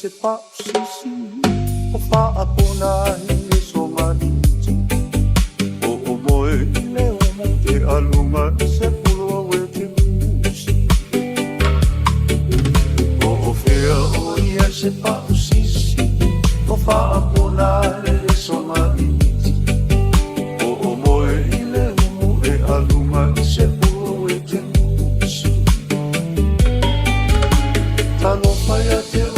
se pa sisi o fa apona e so maniti o moe le o mo te alunga se pulo we te musi o fea o ia se pa sisi o fa apona e so maniti o moe le o mo te alunga se pulo we te musi talo faya te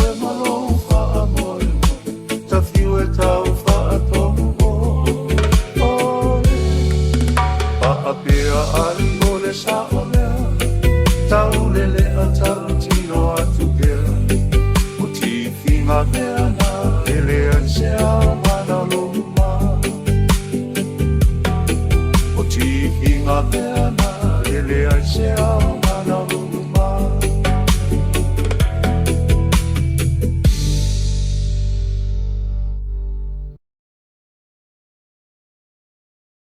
Ina